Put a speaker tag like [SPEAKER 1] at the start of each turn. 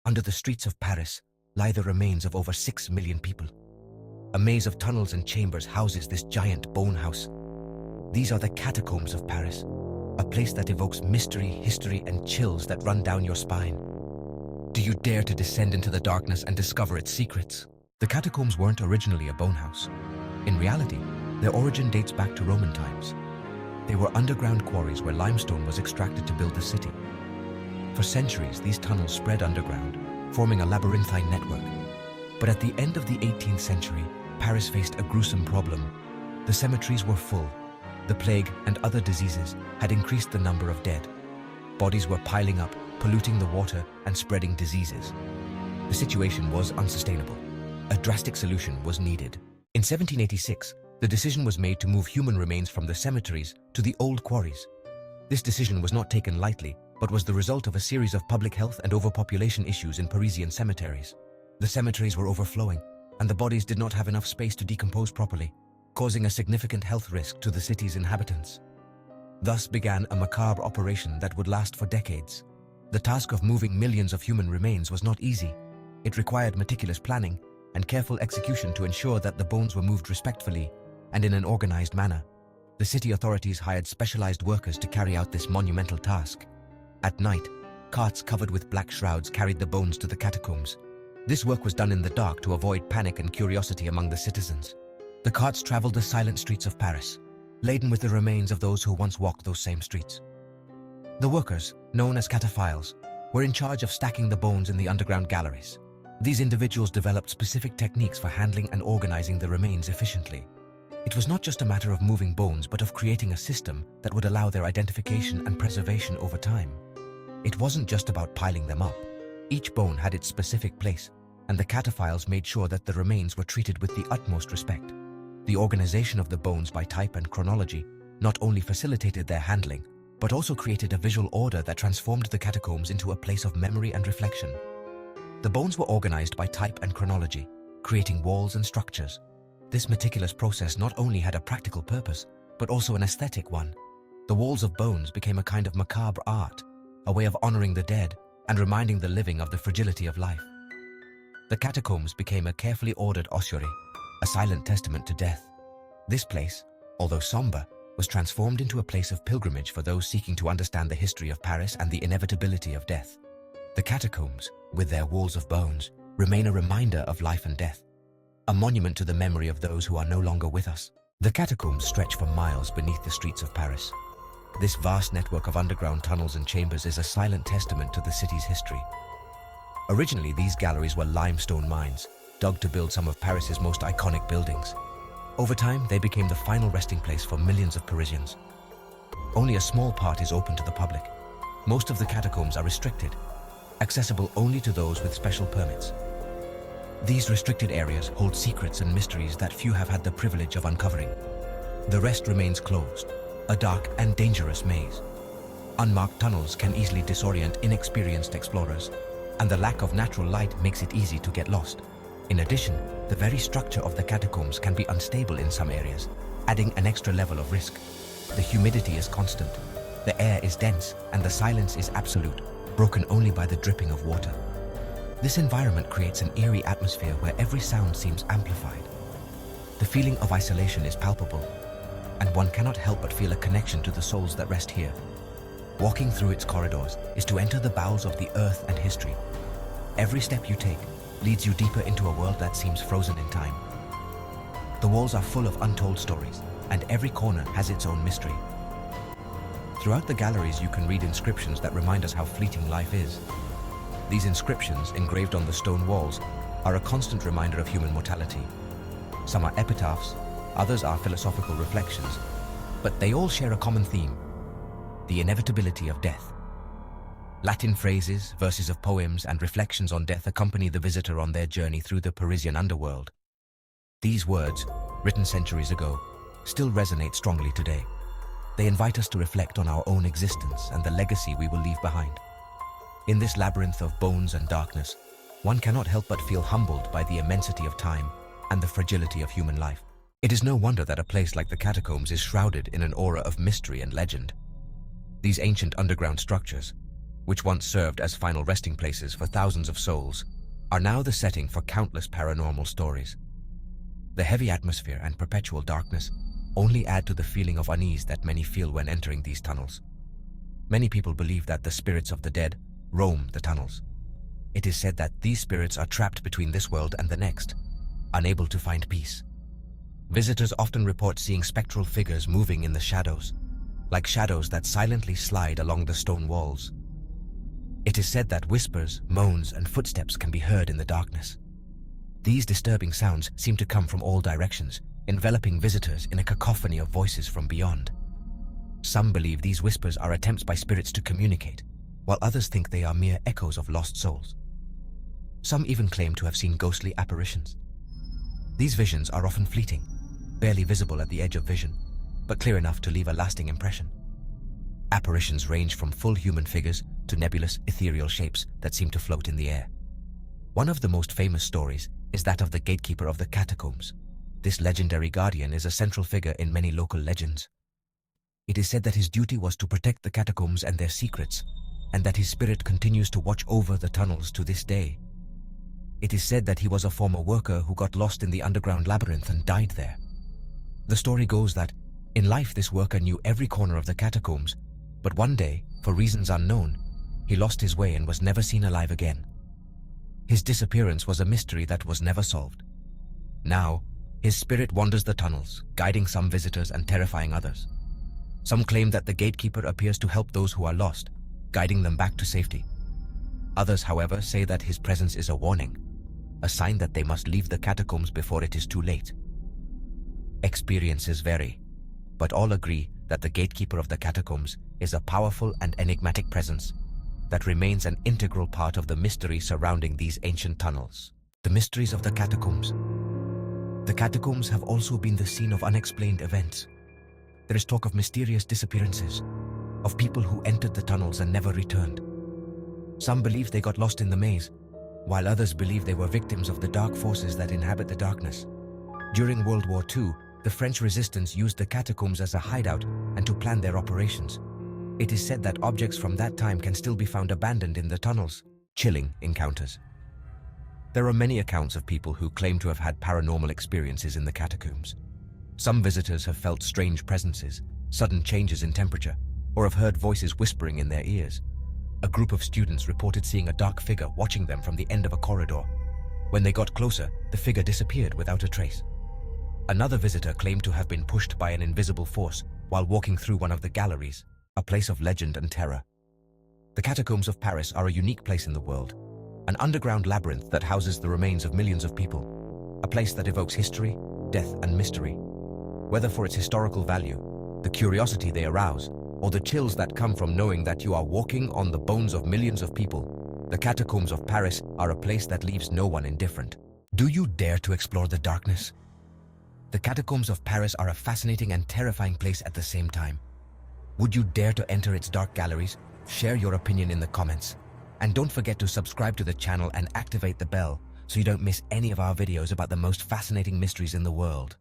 [SPEAKER 1] Under the streets of Paris lie the remains of over 6 million people. A maze of tunnels and chambers houses this giant bone house. These are the catacombs of Paris, a place that evokes mystery, history, and chills that run down your spine. Do you dare to descend into the darkness and discover its secrets? The catacombs weren't originally a bone house. In reality, their origin dates back to Roman times. They were underground quarries where limestone was extracted to build the city. For centuries, these tunnels spread underground, forming a labyrinthine network. But at the end of the 18th century, Paris faced a gruesome problem. The cemeteries were full. The plague and other diseases had increased the number of dead. Bodies were piling up, polluting the water and spreading diseases. The situation was unsustainable. A drastic solution was needed. In 1786, the decision was made to move human remains from the cemeteries to the old quarries. This decision was not taken lightly, but was the result of a series of public health and overpopulation issues in Parisian cemeteries. The cemeteries were overflowing, and the bodies did not have enough space to decompose properly, causing a significant health risk to the city's inhabitants. Thus began a macabre operation that would last for decades. The task of moving millions of human remains was not easy. It required meticulous planning and careful execution to ensure that the bones were moved respectfully and in an organized manner. The city authorities hired specialized workers to carry out this monumental task. At night, carts covered with black shrouds carried the bones to the catacombs. This work was done in the dark to avoid panic and curiosity among the citizens. The carts traveled the silent streets of Paris, laden with the remains of those who once walked those same streets. The workers, known as cataphiles, were in charge of stacking the bones in the underground galleries. These individuals developed specific techniques for handling and organizing the remains efficiently. It was not just a matter of moving bones, but of creating a system that would allow their identification and preservation over time. It wasn't just about piling them up. Each bone had its specific place, and the cataphiles made sure that the remains were treated with the utmost respect. The organization of the bones by type and chronology not only facilitated their handling, but also created a visual order that transformed the catacombs into a place of memory and reflection. The bones were organized by type and chronology, creating walls and structures. This meticulous process not only had a practical purpose, but also an aesthetic one. The walls of bones became a kind of macabre art, a way of honoring the dead and reminding the living of the fragility of life. The catacombs became a carefully ordered ossuary, a silent testament to death. This place, although somber, was transformed into a place of pilgrimage for those seeking to understand the history of Paris and the inevitability of death. The catacombs, with their walls of bones, remain a reminder of life and death, a monument to the memory of those who are no longer with us. The catacombs stretch for miles beneath the streets of Paris. This vast network of underground tunnels and chambers is a silent testament to the city's history. Originally, these galleries were limestone mines, dug to build some of Paris's most iconic buildings. Over time, they became the final resting place for millions of Parisians. Only a small part is open to the public. Most of the catacombs are restricted, accessible only to those with special permits. These restricted areas hold secrets and mysteries that few have had the privilege of uncovering. The rest remains closed, a dark and dangerous maze. Unmarked tunnels can easily disorient inexperienced explorers, and the lack of natural light makes it easy to get lost. In addition, the very structure of the catacombs can be unstable in some areas, adding an extra level of risk. The humidity is constant, the air is dense, and the silence is absolute, broken only by the dripping of water. This environment creates an eerie atmosphere where every sound seems amplified. The feeling of isolation is palpable, and one cannot help but feel a connection to the souls that rest here. Walking through its corridors is to enter the bowels of the earth and history. Every step you take leads you deeper into a world that seems frozen in time. The walls are full of untold stories, and every corner has its own mystery. Throughout the galleries, you can read inscriptions that remind us how fleeting life is. These inscriptions, engraved on the stone walls, are a constant reminder of human mortality. Some are epitaphs, others are philosophical reflections, but they all share a common theme: the inevitability of death. Latin phrases, verses of poems, and reflections on death accompany the visitor on their journey through the Parisian underworld. These words, written centuries ago, still resonate strongly today. They invite us to reflect on our own existence and the legacy we will leave behind. In this labyrinth of bones and darkness, one cannot help but feel humbled by the immensity of time and the fragility of human life. It is no wonder that a place like the catacombs is shrouded in an aura of mystery and legend. These ancient underground structures, which once served as final resting places for thousands of souls, are now the setting for countless paranormal stories. The heavy atmosphere and perpetual darkness only add to the feeling of unease that many feel when entering these tunnels. Many people believe that the spirits of the dead roam the tunnels. It is said that these spirits are trapped between this world and the next, unable to find peace. Visitors often report seeing spectral figures moving in the shadows, like shadows that silently slide along the stone walls. It is said that whispers, moans, and footsteps can be heard in the darkness. These disturbing sounds seem to come from all directions, enveloping visitors in a cacophony of voices from beyond. Some believe these whispers are attempts by spirits to communicate, while others think they are mere echoes of lost souls. Some even claim to have seen ghostly apparitions. These visions are often fleeting, barely visible at the edge of vision, but clear enough to leave a lasting impression. Apparitions range from full human figures to nebulous, ethereal shapes that seem to float in the air. One of the most famous stories is that of the gatekeeper of the catacombs. This legendary guardian is a central figure in many local legends. It is said that his duty was to protect the catacombs and their secrets, and that his spirit continues to watch over the tunnels to this day. It is said that he was a former worker who got lost in the underground labyrinth and died there. The story goes that, in life, this worker knew every corner of the catacombs, but one day, for reasons unknown, he lost his way and was never seen alive again. His disappearance was a mystery that was never solved. Now, his spirit wanders the tunnels, guiding some visitors and terrifying others. Some claim that the gatekeeper appears to help those who are lost, guiding them back to safety. Others, however, say that his presence is a warning, a sign that they must leave the catacombs before it is too late. Experiences vary, but all agree that the gatekeeper of the catacombs is a powerful and enigmatic presence that remains an integral part of the mystery surrounding these ancient tunnels. The mysteries of the catacombs. The catacombs have also been the scene of unexplained events. There is talk of mysterious disappearances, of people who entered the tunnels and never returned. Some believe they got lost in the maze, while others believe they were victims of the dark forces that inhabit the darkness. During World War II, the French resistance used the catacombs as a hideout and to plan their operations. It is said that objects from that time can still be found abandoned in the tunnels. Chilling encounters. There are many accounts of people who claim to have had paranormal experiences in the catacombs. Some visitors have felt strange presences, sudden changes in temperature, or have heard voices whispering in their ears. A group of students reported seeing a dark figure watching them from the end of a corridor. When they got closer, the figure disappeared without a trace. Another visitor claimed to have been pushed by an invisible force while walking through one of the galleries, a place of legend and terror. The catacombs of Paris are a unique place in the world, an underground labyrinth that houses the remains of millions of people, a place that evokes history, death, and mystery. Whether for its historical value, the curiosity they arouse, or the chills that come from knowing that you are walking on the bones of millions of people, the catacombs of Paris are a place that leaves no one indifferent. Do you dare to explore the darkness? The catacombs of Paris are a fascinating and terrifying place at the same time. Would you dare to enter its dark galleries? Share your opinion in the comments. And don't forget to subscribe to the channel and activate the bell so you don't miss any of our videos about the most fascinating mysteries in the world.